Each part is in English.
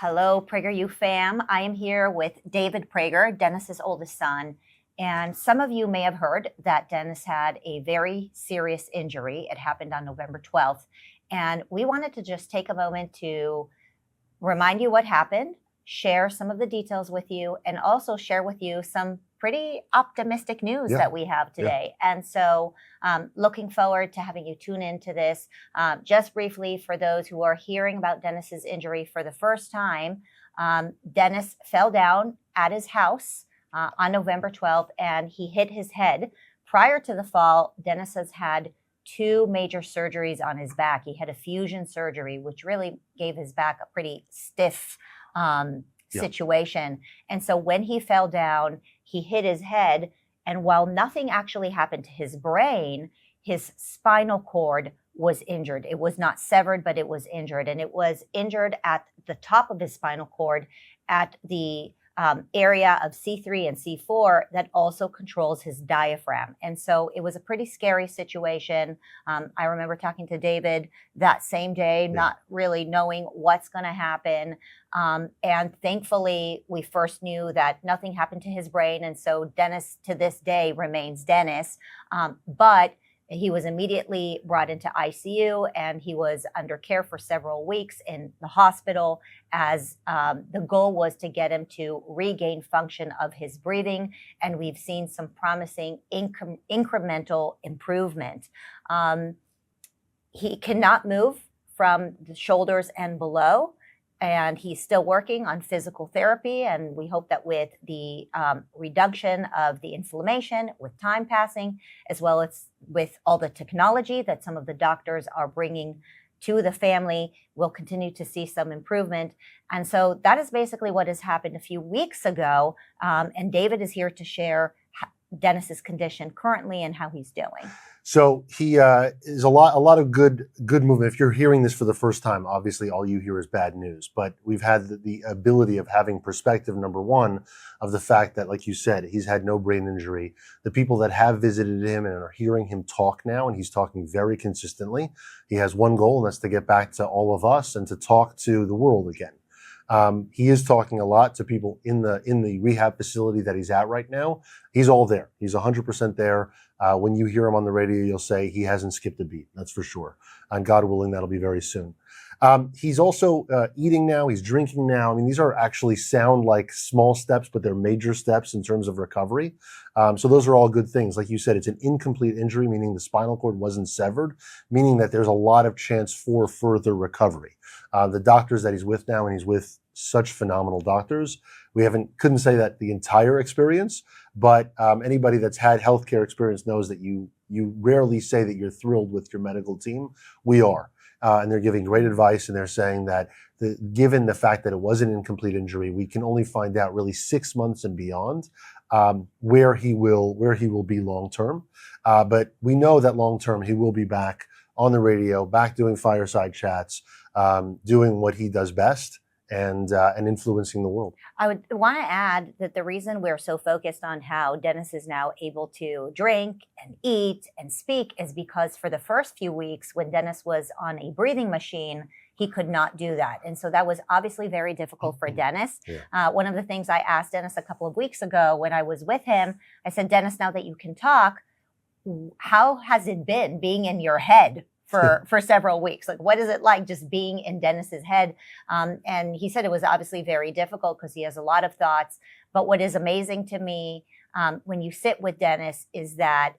Hello, PragerU fam. I am here with David Prager, Dennis's oldest son. And some of you may have heard that Dennis had a very serious injury. It happened on November 12th. And we wanted to just take a moment to remind you what happened, share some of the details with you, and also share with you some pretty optimistic news that we have today. And so looking forward to having you tune into this. Just briefly, for those who are hearing about Dennis's injury for the first time, Dennis fell down at his house on November 12th, and he hit his head. Prior to the fall, Dennis has had two major surgeries on his back. He had a fusion surgery, which really gave his back a pretty stiff situation. And so when he fell down, he hit his head. And while nothing actually happened to his brain, his spinal cord was injured. It was not severed, but it was injured. And it was injured at the top of his spinal cord at the area of C3 and C4 that also controls his diaphragm. And so it was a pretty scary situation. I remember talking to David that same day, not really knowing what's going to happen. And thankfully, we first knew that nothing happened to his brain. And so Dennis to this day remains Dennis. But he was immediately brought into ICU, and he was under care for several weeks in the hospital as the goal was to get him to regain function of his breathing. And we've seen some promising incremental improvement. He cannot move from the shoulders and below, and he's still working on physical therapy. And we hope that with the reduction of the inflammation, with time passing, as well as with all the technology that some of the doctors are bringing to the family, we'll continue to see some improvement. And so that is basically what has happened a few weeks ago. And David is here to share Dennis's condition currently and how he's doing. So he is a lot of good movement. If you're hearing this for the first time, obviously all you hear is bad news. But we've had the ability of having perspective, number one, of the fact that, like you said, he's had no brain injury. The people that have visited him and are hearing him talk now, and he's talking very consistently. He has one goal, and that's to get back to all of us and to talk to the world again. He is talking a lot to people in the rehab facility that he's at right now. He's all there. He's 100% there. When you hear him on the radio, you'll say he hasn't skipped a beat. That's for sure. And God willing, that'll be very soon. He's also eating now. He's drinking now. I mean, these are actually sound like small steps, but they're major steps in terms of recovery. So those are all good things. Like you said, it's an incomplete injury, meaning the spinal cord wasn't severed, meaning that there's a lot of chance for further recovery. The doctors that he's with now, and he's with such phenomenal doctors. We couldn't say that the entire experience, but anybody that's had healthcare experience knows that you rarely say that you're thrilled with your medical team. We are. And they're giving great advice, and they're saying that given the fact that it was an incomplete injury, we can only find out really 6 months and beyond where he will be long term. But we know that long term he will be back on the radio, back doing fireside chats, doing what he does best, and influencing the world. I would want to add that the reason we're so focused on how Dennis is now able to drink and eat and speak is because for the first few weeks when Dennis was on a breathing machine, he could not do that. And so that was obviously very difficult for Dennis. One of the things I asked Dennis a couple of weeks ago when I was with him, I said, Dennis, now that you can talk, how has it been being in your head for several weeks? Like, what is it like just being in Dennis's head? And he said it was obviously very difficult because he has a lot of thoughts. But what is amazing to me when you sit with Dennis is that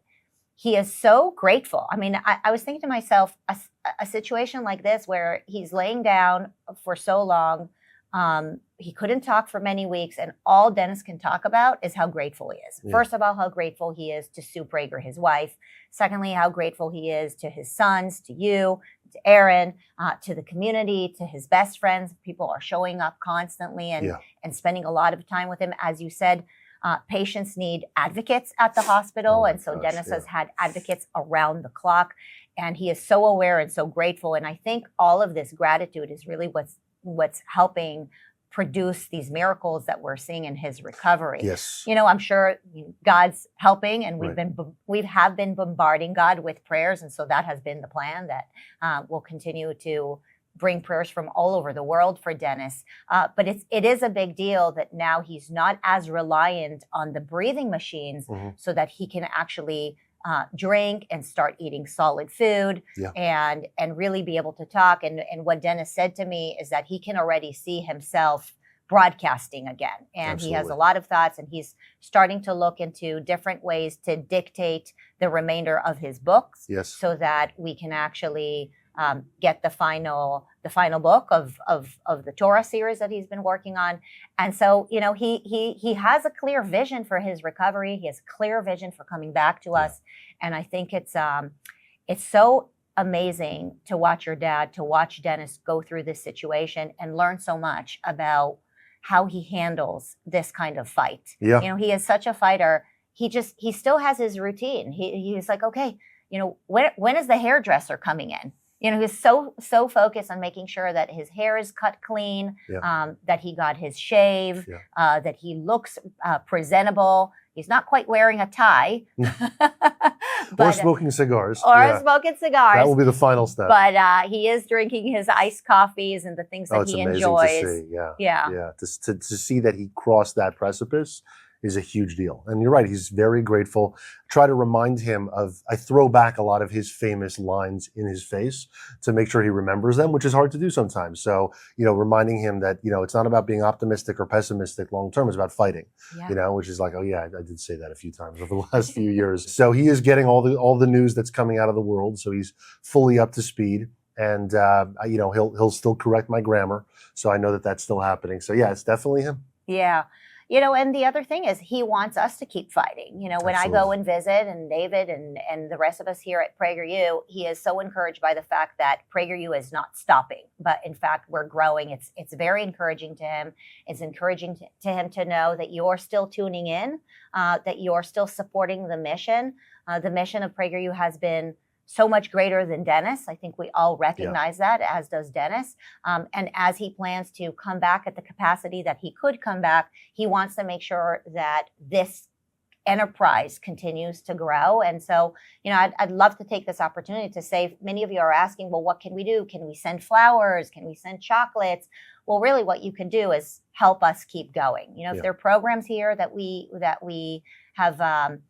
he is so grateful. I mean, I was thinking to myself, a situation like this where he's laying down for so long, he couldn't talk for many weeks, and all Dennis can talk about is how grateful he is. First of all, how grateful he is to Sue Prager, his wife. Secondly, how grateful he is to his sons, to you, to Aaron, to the community, to his best friends. People are showing up constantly and spending a lot of time with him. As you said, patients need advocates at the hospital. And so Dennis has had advocates around the clock, and he is so aware and so grateful. And I think all of this gratitude is really what's helping produce these miracles that we're seeing in his recovery. Yes. You know, I'm sure God's helping, and we have been bombarding God with prayers. And so that has been the plan, that we'll continue to bring prayers from all over the world for Dennis. But it is a big deal that now he's not as reliant on the breathing machines, so that he can actually drink and start eating solid food, and really be able to talk. And what Dennis said to me is that he can already see himself broadcasting again. And he has a lot of thoughts, and he's starting to look into different ways to dictate the remainder of his books, so that we can actually get the final book of the Torah series that he's been working on. And so, you know, he has a clear vision for his recovery. He has a clear vision for coming back to us. And I think it's so amazing to watch your dad, to watch Dennis go through this situation and learn so much about how he handles this kind of fight. You know, he is such a fighter. He still has his routine. He's like, okay, you know, when is the hairdresser coming in? You know, he's so focused on making sure that his hair is cut clean, that he got his shave, that he looks presentable. He's not quite wearing a tie. Or smoking cigars. Smoking cigars. That will be the final step. But he is drinking his iced coffees and the things that he enjoys. To see. To see that he crossed that precipice is a huge deal. And you're right, he's very grateful. Try to remind him I throw back a lot of his famous lines in his face to make sure he remembers them, which is hard to do sometimes. So, you know, reminding him that, you know, it's not about being optimistic or pessimistic long term, it's about fighting, you know, which is like, oh yeah, I did say that a few times over the last few years. So he is getting all the news that's coming out of the world. So he's fully up to speed. And, you know, he'll still correct my grammar. So I know that that's still happening. So yeah, it's definitely him. Yeah. You know, and the other thing is he wants us to keep fighting. You know, when I go and visit, and David and the rest of us here at PragerU, he is so encouraged by the fact that PragerU is not stopping, but in fact, we're growing. It's very encouraging to him. It's encouraging to him to know that you're still tuning in, that you're still supporting the mission. The mission of PragerU has been so much greater than Dennis. I think we all recognize that, as does Dennis. And as he plans to come back at the capacity that he could come back, he wants to make sure that this enterprise continues to grow. And so, you know, I'd love to take this opportunity to say, many of you are asking, well, what can we do? Can we send flowers? Can we send chocolates? Well, really what you can do is help us keep going. You know, if there are programs here that we have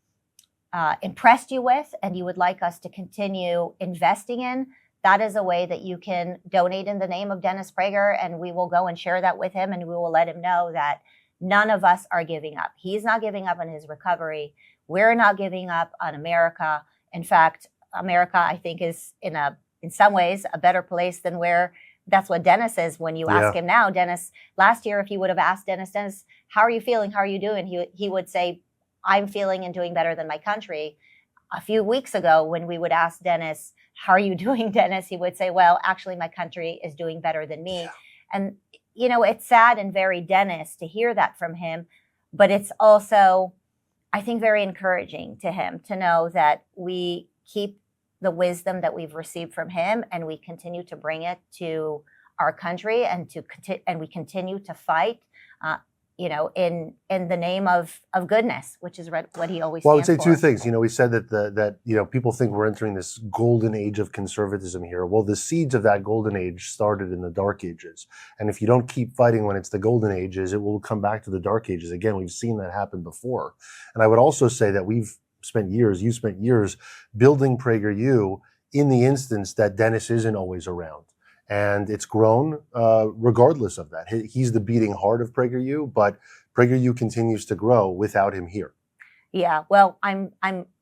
impressed you with, and you would like us to continue investing in, that is a way that you can donate in the name of Dennis Prager, and we will go and share that with him, and we will let him know that none of us are giving up. He's not giving up on his recovery. We're not giving up on America. In fact, America, I think, is in some ways a better place than where that's what Dennis is. When you ask him now, Dennis, last year, if you would have asked Dennis, how are you feeling? How are you doing? He would say, I'm feeling and doing better than my country. A few weeks ago, when we would ask Dennis, how are you doing, Dennis? He would say, well, actually, my country is doing better than me. And, you know, it's sad and very Dennis to hear that from him. But it's also, I think, very encouraging to him to know that we keep the wisdom that we've received from him, and we continue to bring it to our country, and we continue to fight, you know, in the name of goodness, which is what he always. Well, I would say two things. You know, we said that you know, people think we're entering this golden age of conservatism here. Well, the seeds of that golden age started in the dark ages, and if you don't keep fighting when it's the golden ages, it will come back to the dark ages again. We've seen that happen before. And I would also say that you spent years building PragerU in the instance that Dennis isn't always around. And it's grown regardless of that. He's the beating heart of PragerU, but PragerU continues to grow without him here. Yeah, well, I'm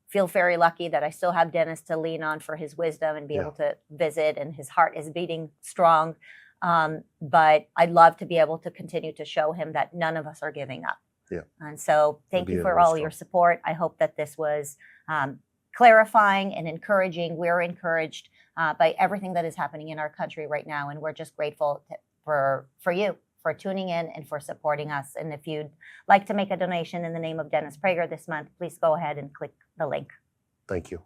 feel very lucky that I still have Dennis to lean on for his wisdom and be able to visit, and his heart is beating strong. But I'd love to be able to continue to show him that none of us are giving up. Yeah. And so thank you for all your support. I hope that this was clarifying and encouraging. We're encouraged by everything that is happening in our country right now, and we're just grateful for you for tuning in and for supporting us. And if you'd like to make a donation in the name of Dennis Prager this month, please go ahead and click the link. Thank you.